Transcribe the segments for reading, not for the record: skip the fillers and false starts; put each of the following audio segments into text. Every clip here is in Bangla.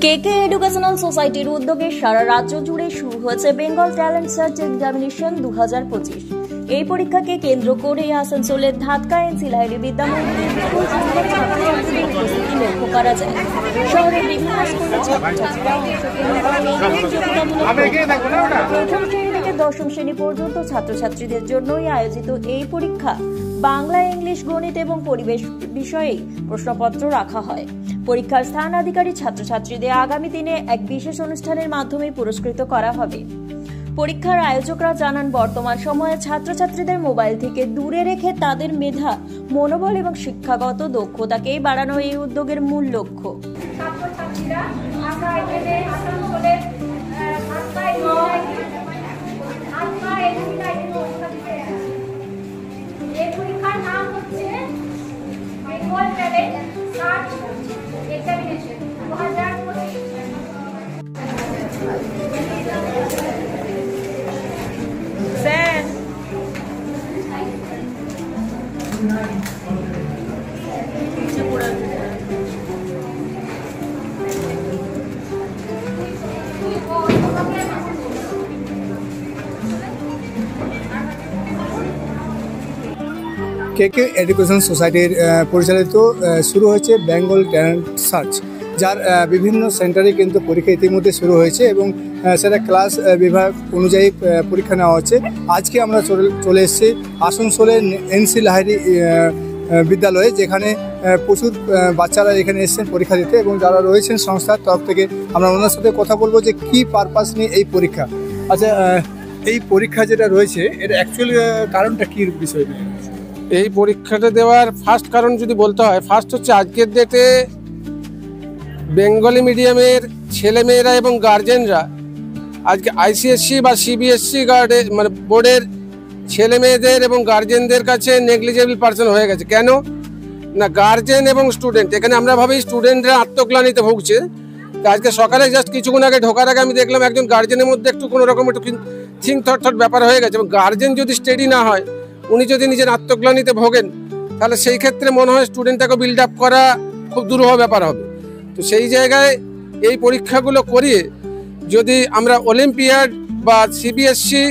কেকে এডুকেশনাল সোসাইটির উদ্যোগে সারা রাজ্য জুড়ে শুরু হয়েছে বেঙ্গল ট্যালেন্ট সার্চ এক্সামিনেশন 2025। এই পরীক্ষাকে কেন্দ্র করে আসানসোলের ধাতকা এনসি লাহিড়ী বিদ্যামন্দিরে বিপুল সংখ্যক ছাত্রছাত্রীদের উপস্থিতি লক্ষ্য করা যায়। শহরের বিভিন্ন স্কুলের ছাত্রছাত্রীরা প্রথম শ্রেণী থেকে দশম শ্রেণী পর্যন্ত ছাত্রছাত্রীদের জন্যই আয়োজিত এই পরীক্ষা বাংলা, ইংলিশ, গণিত এবং পরিবেশ বিষয়েই প্রশ্নপত্র রাখা হয়। পরীক্ষার স্থানাধিকারী ছাত্রছাত্রীদের আগামী দিনে এক বিশেষ অনুষ্ঠানের মাধ্যমে পুরস্কৃত করা হবে। পরীক্ষার আয়োজকরা জানান, বর্তমান সময়ে ছাত্রছাত্রীদের মোবাইল থেকে দূরে রেখে তাদের মেধা, মনোবল এবং শিক্ষাগত দক্ষতাকেই বাড়ানো এই উদ্যোগের মূল লক্ষ্য। কেকে এডুকেশন সোসাইটির পরিচালিত শুরু হয়েছে বেঙ্গল ট্যালেন্ট সার্চ, যার বিভিন্ন সেন্টারে কিন্তু পরীক্ষা ইতিমধ্যে শুরু হয়েছে এবং সেটা ক্লাস বিভাগ অনুযায়ী পরীক্ষা নেওয়া হচ্ছে। আজকে আমরা চলে এসেছি আসানসোলের এনসি লাহিড়ী বিদ্যালয়ে, যেখানে প্রচুর বাচ্চারা এখানে এসেছেন পরীক্ষা দিতে এবং যারা রয়েছেন সংস্থার তরফ থেকে। আমরা ওনার সাথে কথা বলবো যে কী পারপাস নিয়ে এই পরীক্ষা। আচ্ছা, এই পরীক্ষা যেটা রয়েছে এর অ্যাকচুয়ালি কারণটা কী বিষয় নিয়ে? এই পরীক্ষাটা দেওয়ার ফার্স্ট কারণ যদি বলতে হয়, ফার্স্ট হচ্ছে আজকের ডেটে বেঙ্গলি মিডিয়ামের ছেলেমেয়েরা এবং গার্জেনরা আজকে আইসিএসসি বা সিবিএসসি মানে বোর্ডের ছেলে মেয়েদের এবং গার্জেনদের কাছে নেগলিজেবল পার্সন হয়ে গেছে। কেন না, গার্জেন এবং স্টুডেন্ট, এখানে আমরা ভাবি স্টুডেন্টরা আত্মগ্লানিতে ভুগছে। আজকে সকালে জাস্ট কিছুক্ষণ আগে ঢোকার আগে আমি দেখলাম একজন গার্জেনের মধ্যে একটু কোনো রকম একটু থিঙ্ক থট ব্যাপার হয়ে গেছে। এবং গার্জেন যদি স্টেডি না হয়, উনি যদি নিজের আত্মগ্লানিতে ভোগেন, তাহলে সেই ক্ষেত্রে মনে হয় স্টুডেন্টটাকে বিল্ড আপ করা খুব দুরূহ ব্যাপার হবে। তো সেই জায়গায় এই পরীক্ষাগুলো করিয়ে যদি আমরা অলিম্পিয়াড বা সিবিএসসি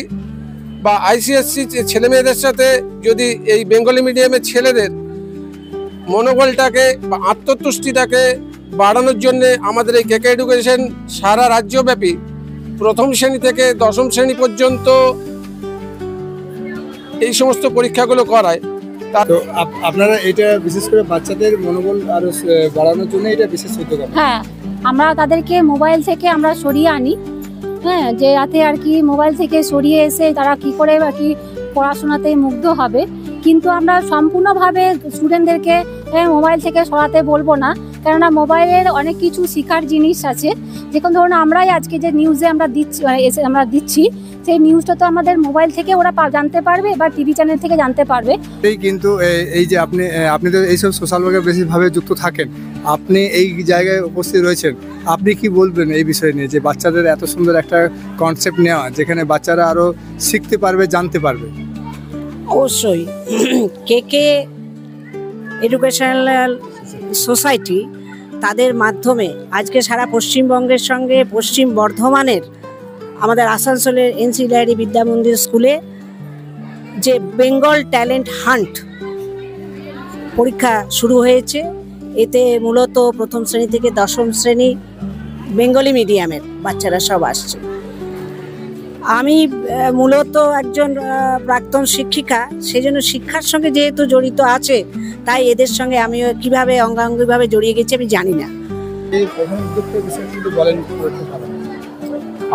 বা আইসিএসসি ছেলেমেয়েদের সাথে যদি এই বেঙ্গলি মিডিয়ামের ছেলেদের মনোবলটাকে বা আত্মতুষ্টিটাকে বাড়ানোর জন্যে আমাদের এই কেকে এডুকেশন সারা রাজ্যব্যাপী প্রথম শ্রেণী থেকে দশম শ্রেণী পর্যন্ত এই সমস্ত পরীক্ষাগুলো করায়। তো আপনারা এটা বিশেষ করে বাচ্চাদের মনোবল আরো বাড়ানোর জন্য এটা বিশেষ উদ্যোগ। হ্যাঁ, আমরা তাদেরকে মোবাইল থেকে আমরা সরিয়ে আনি, হ্যাঁ, যে যাতে আর কি মোবাইল থেকে সরিয়ে এসে তারা কি করে আর কি পড়াশোনাতে মুগ্ধ হবে। কিন্তু আমরা সম্পূর্ণভাবে স্টুডেন্টদেরকে মোবাইল থেকে সরাতে বলবো না, কেননা মোবাইলের অনেক কিছু শেখার জিনিস আছে। যেমন ধরুন আমরাই আজকে যে নিউজে আমরা দিচ্ছি সেই নিউজটা তো আমাদের মোবাইল থেকে ওরা জানতে পারবে বা টিভি চ্যানেল থেকে জানতে পারবে। এই কিন্তু এই যে আপনি তো এইসব সোশ্যাল মিডিয়ায় বেশিভাবে যুক্ত থাকেন, আপনি এই জায়গায় উপস্থিত রয়েছেন, আপনি কি বলবেন এই বিষয় নিয়ে যে বাচ্চাদের এত সুন্দর একটা কনসেপ্ট নেওয়া, যেখানে বাচ্চারা আরও শিখতে পারবে, জানতে পারবে? অবশ্যই কেকে এডুকেশনাল সোসাইটি তাদের মাধ্যমে আজকে সারা পশ্চিমবঙ্গের সঙ্গে পশ্চিম বর্ধমানের আমাদের আসানসোলের এনসি লাহিড়ী বিদ্যামন্দির স্কুলে যে বেঙ্গল ট্যালেন্ট হান্ট পরীক্ষা শুরু হয়েছে। এতে মূলত প্রথম শ্রেণী থেকে দশম শ্রেণী বেঙ্গলি মিডিয়ামের বাচ্চারা সব আসছে। আমি মূলত একজন প্রাক্তন শিক্ষিকা, সেই জন্য শিক্ষার সঙ্গে যেহেতু জড়িত আছে, তাই এদের সঙ্গে আমিও কীভাবে অঙ্গাঙ্গিভাবে জড়িয়ে গেছি আমি জানি না। এই প্রথম উদ্যোগটা বিষয়ে কিন্তু বলেন।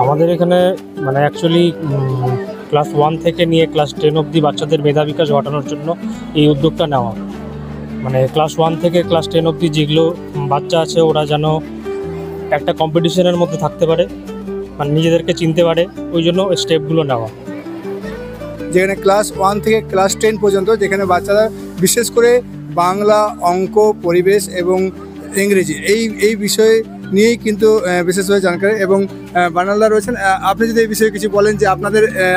আমাদের এখানে মানে অ্যাকচুয়ালি ক্লাস 1 থেকে নিয়ে ক্লাস 10 অবধি বাচ্চাদের মেধা বিকাশ ঘটানোর জন্য এই উদ্যোগটা নেওয়া। মানে ক্লাস 1 থেকে ক্লাস 10 অবধি যেগুলো বাচ্চা আছে ওরা যেন একটা কম্পিটিশনের মধ্যে থাকতে পারে, মানে নিজেদেরকে চিনতে পারে, ওই জন্য স্টেপগুলো নেওয়া। যেখানে ক্লাস 1 থেকে ক্লাস 10 পর্যন্ত, যেখানে বাচ্চারা বিশেষ করে বাংলা, অঙ্ক, পরিবেশ এবং ইংরেজি এই বিষয়ে নিয়েই কিন্তু বিশেষভাবে জানকারি এবং বানালদা রয়েছেন। আপনি যদি এই বিষয়ে কিছু বলেন যে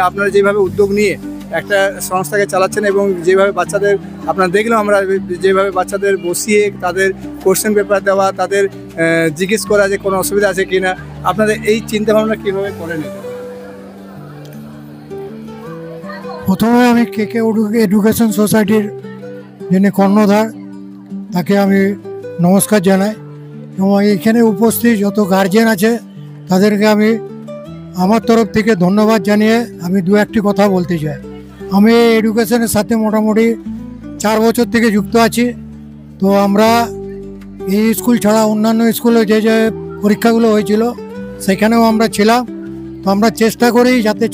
আপনারা যেভাবে উদ্যোগ নিয়ে একটা সংস্থাকে চালাচ্ছেন এবং যেভাবে বাচ্চাদের আপনারা দেখলাম আমরা যেভাবে বাচ্চাদের বসিয়ে তাদের কোশ্চেন পেপার দেওয়া, তাদের জিজ্ঞেস করা যে কোনো অসুবিধা আছে কিনা, আপনাদের এই চিন্তাভাবনা কীভাবে করেন? প্রথমে আমি কেকে এডুকেশন সোসাইটির যিনি কর্ণধার তাকে আমি নমস্কার জানাই এবং এখানে উপস্থিত যত গার্জিয়ান আছে তাদেরকে আমি আমার তরফ থেকে ধন্যবাদ জানিয়ে আমি দু একটি কথা বলতে চাই। আমি এডুকেশনের সাথে মোটামুটি 4 বছর থেকে যুক্ত আছি। তো আমরা এই স্কুল ছাড়া অন্যান্য স্কুলে যে যে পরীক্ষাগুলো হয়েছিল সেখানেও আমরা ছিলাম। তো আমরা চেষ্টা করি যাতে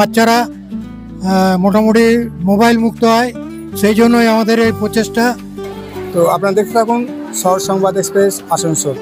বাচ্চারা মোটামুটি মোবাইল মুক্ত হয়, সেই জন্যই আমাদের এই প্রচেষ্টা। তো আপনারা দেখতে থাকুন শহর সংবাদ এক্সপ্রেস আসানসোল।